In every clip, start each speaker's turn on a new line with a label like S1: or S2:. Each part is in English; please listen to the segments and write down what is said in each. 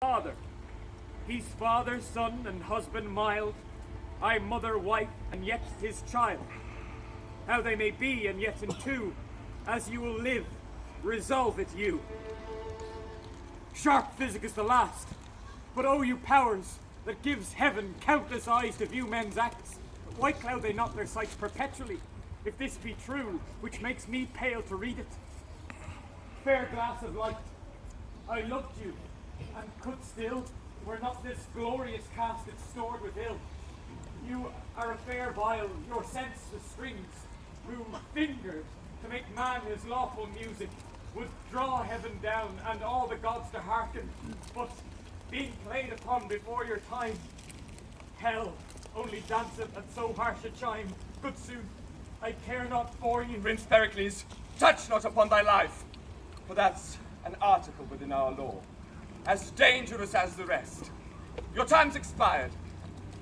S1: Father. He's father, son, and husband mild. I mother, wife, and yet his child. How they may be, and yet in two, as you will live, resolve it you. Sharp physic is the last, but oh you powers, that gives heaven countless eyes to view men's acts, why cloud they not their sights perpetually, if this be true, which makes me pale to read it? Fair glass of light, I loved you, and could still, were not this glorious casket stored with ill. You are a fair vial, your sense the strings, whom fingered to make man his lawful music, would draw heaven down and all the gods to hearken, but being played upon before your time, hell only danceth at so harsh a chime. Good sooth, I care not for you.
S2: Prince Pericles, touch not upon thy life, for that's an article within our law, as dangerous as the rest. Your time's expired.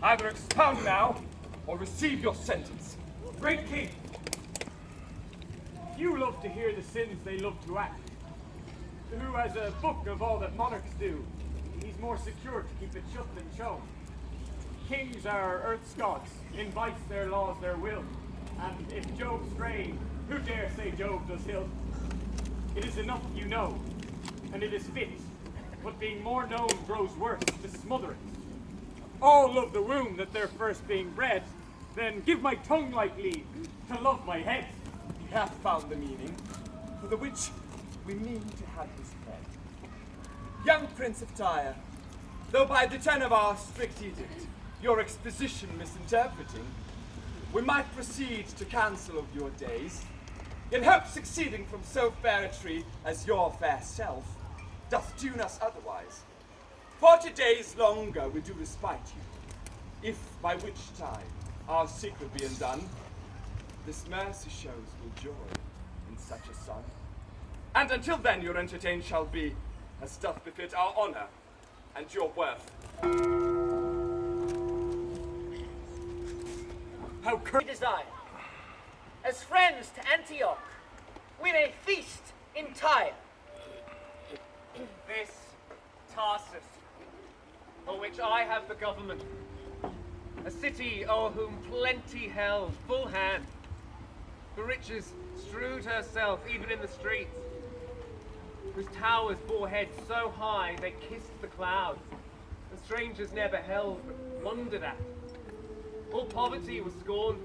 S2: Either expound now, or receive your sentence.
S1: Great king, few love to hear the sins they love to act. Who has a book of all that monarchs do, he's more secure to keep it shut than shown. Kings are earth's gods, in vice their laws their will, and if Jove stray, who dare say Jove does ill? It is enough you know, and it is fit, but being more known grows worse to smother it. All love the womb that they're first being bred, then give my tongue like leave to love my head.
S2: He hath found the meaning, for the which we mean to have his head. Young Prince of Tyre, though by the ten of our strict edict, your exposition misinterpreting, we might proceed to cancel of your days, in hope succeeding from so fair a tree as your fair self doth tune us otherwise. 40 days longer we do respite you, if by which time our secret be undone, this mercy shows will joy in such a son. And until then your entertain shall be, as doth befit our honour and your worth.
S1: How
S3: We desire, as friends to Antioch, we may feast in Tyre.
S4: This Tarsus, for which I have the government, a city o'er whom plenty held full hand, for riches strewed herself even in the streets, whose towers bore heads so high they kissed the clouds, and strangers never held but wondered at. All poverty was scorned,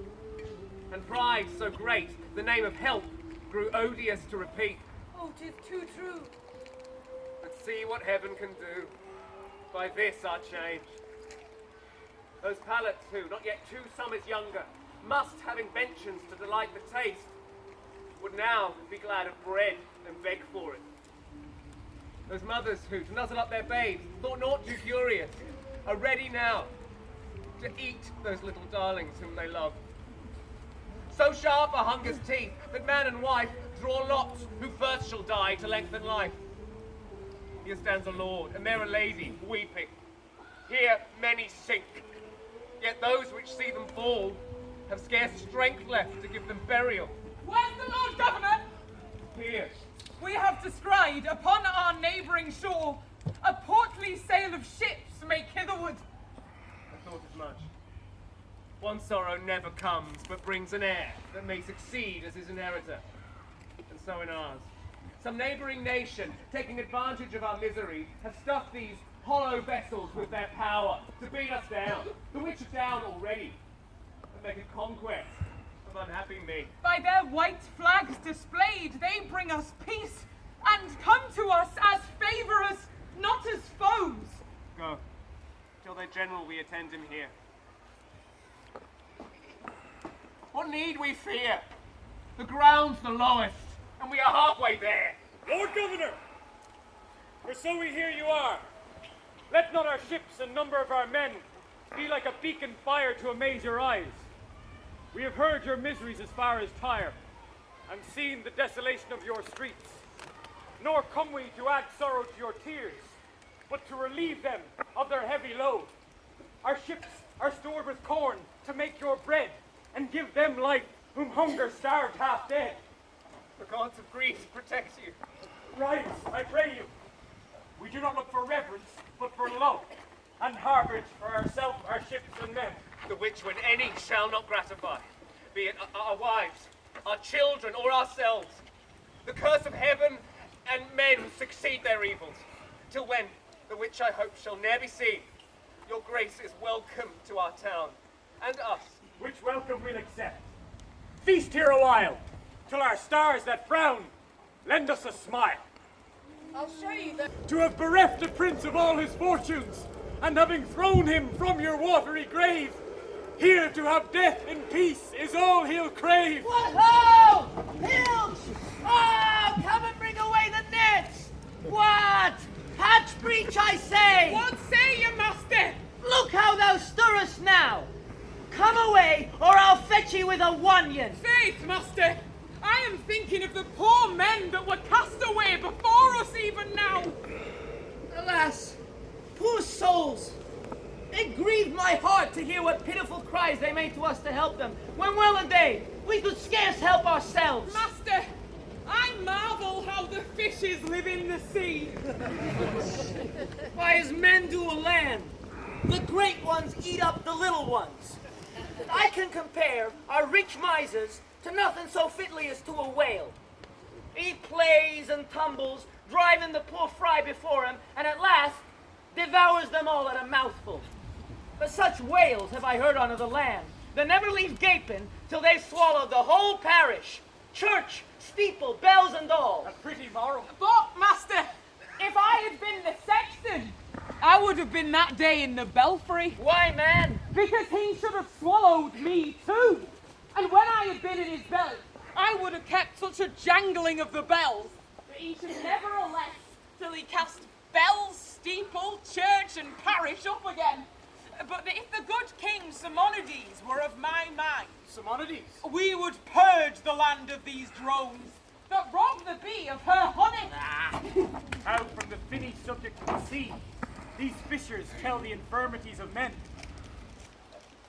S4: and pride so great the name of help grew odious to repeat.
S3: Oh, 'tis too true.
S4: But see what heaven can do by this our change. Those palates who, not yet 2 summers younger, must have inventions to delight the taste, would now be glad of bread and beg for it. Those mothers who, to nuzzle up their babes, thought naught too curious, are ready now to eat those little darlings whom they love. So sharp are hunger's teeth that man and wife draw lots who first shall die to lengthen life. Here stands a lord, and there a lady, weeping. Here many sink, yet those which see them fall have scarce strength left to give them burial.
S5: Where's the Lord Governor?
S4: Here,
S5: We have descried upon our neighbouring shore a portly sail of ships make hitherward.
S4: I thought as much. One sorrow never comes, but brings an heir that may succeed as his inheritor. And so in ours. Some neighbouring nation, taking advantage of our misery, have stuffed these hollow vessels with their power to beat us down, the which are down already, and make a conquest of unhappy me.
S5: By their white flags displayed, they bring us peace and come to us as favourers, not as foes.
S4: Go. Till their general we attend him here. What need we fear? The ground's the lowest, and we are halfway there.
S1: Lord Governor, for so we hear you are. Let not our ships and number of our men be like a beacon fire to amaze your eyes. We have heard your miseries as far as Tyre, and seen the desolation of your streets. Nor come we to add sorrow to your tears, but to relieve them of their heavy load. Our ships are stored with corn to make your bread, and give them life whom hunger starved half dead.
S4: The gods of Greece protect you.
S1: Rise, I pray you. We do not look for reverence, but for love, and harbourage for ourselves, our ships and men.
S4: The which when any shall not gratify, be it our wives, our children, or ourselves, the curse of heaven and men succeed their evils, till when, the which I hope shall ne'er be seen, your grace is welcome to our town, and us.
S1: Which welcome we'll accept. Feast here a while, till our stars that frown lend us a smile.
S3: I'll show you that.
S1: To have bereft a prince of all his fortunes, and having thrown him from your watery grave, here to have death in peace is all he'll crave.
S3: What ho! Hills! Oh, come and bring away the nets! What? Hatch breach, I say!
S5: What say you, master?
S3: Look how thou stirrest now! Come away, or I'll fetch ye with a wanion!
S5: Faith, master, I am thinking of the poor men that were cast away before us even now.
S3: Alas, poor souls! It grieved my heart to hear what pitiful cries they made to us to help them, when well a day we could scarce help ourselves.
S5: Master, I marvel how the fishes live in the sea.
S3: Why, as men do a land, the great ones eat up the little ones. I can compare our rich misers to nothing so fitly as to a whale. He plays and tumbles, driving the poor fry before him, and at last devours them all at a mouthful. But such whales have I heard on of the land, that never leave gaping till they've swallowed the whole parish, church, steeple, bells and all.
S1: A pretty moral.
S5: But, master, if I had been the sexton, I would have been that day in the belfry.
S3: Why, man?
S5: Because he should have swallowed me too. And when I had been in his belly, I would have kept such a jangling of the bells that he should never have left till he cast bells, steeple, church, and parish up again. But if the good King Simonides were of my mind,
S1: Simonides?
S5: we would purge the land of these drones that rob the bee of her honey.
S1: How from the finny subject of the sea, these fishers tell the infirmities of men.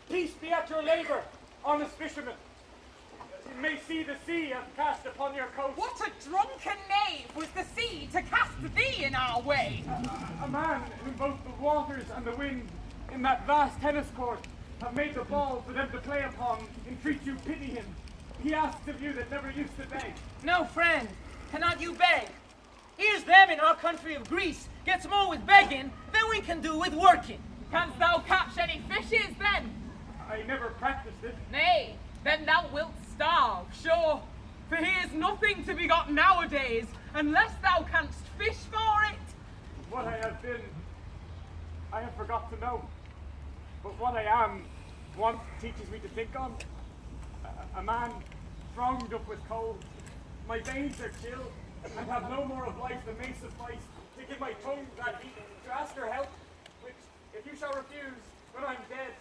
S1: Peace be at your labour, honest fishermen. You may see the sea hath cast upon your coast.
S5: What a drunken knave was the sea to cast thee in our way!
S1: A man whom both the waters and the wind in that vast tennis court have made the ball for them to play upon, entreat you pity him. He asks of you that never used to beg.
S3: No, friend, cannot you beg? Here's them in our country of Greece gets more with begging than we can do with working.
S5: Canst thou catch any fishes then?
S1: I never practiced it.
S5: Nay, then thou wilt starve, sure. For here's nothing to be got nowadays, unless thou canst fish for it.
S1: What I have been, I have forgot to know. But what I am, want teaches me to think on. A man thronged up with cold. My veins are chill, and have no more of life than may suffice to give my tongue that beat, to ask her help, which, if you shall refuse, when I'm dead,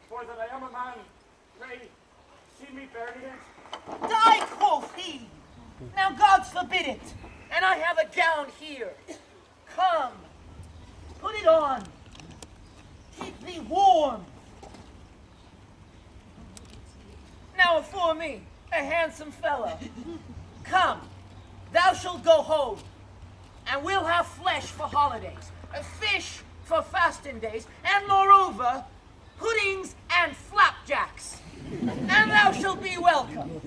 S1: for that I am a man, pray, see me buried in it.
S3: Die, quoth he! Now God's forbid it! And I have a gown here. Come, put it on. Keep thee warm. Now afore me, a handsome fellow. Come, thou shalt go home, and we'll have flesh for holidays, fish for fasting days, and moreover, puddings and flapjacks. And thou shalt be welcome.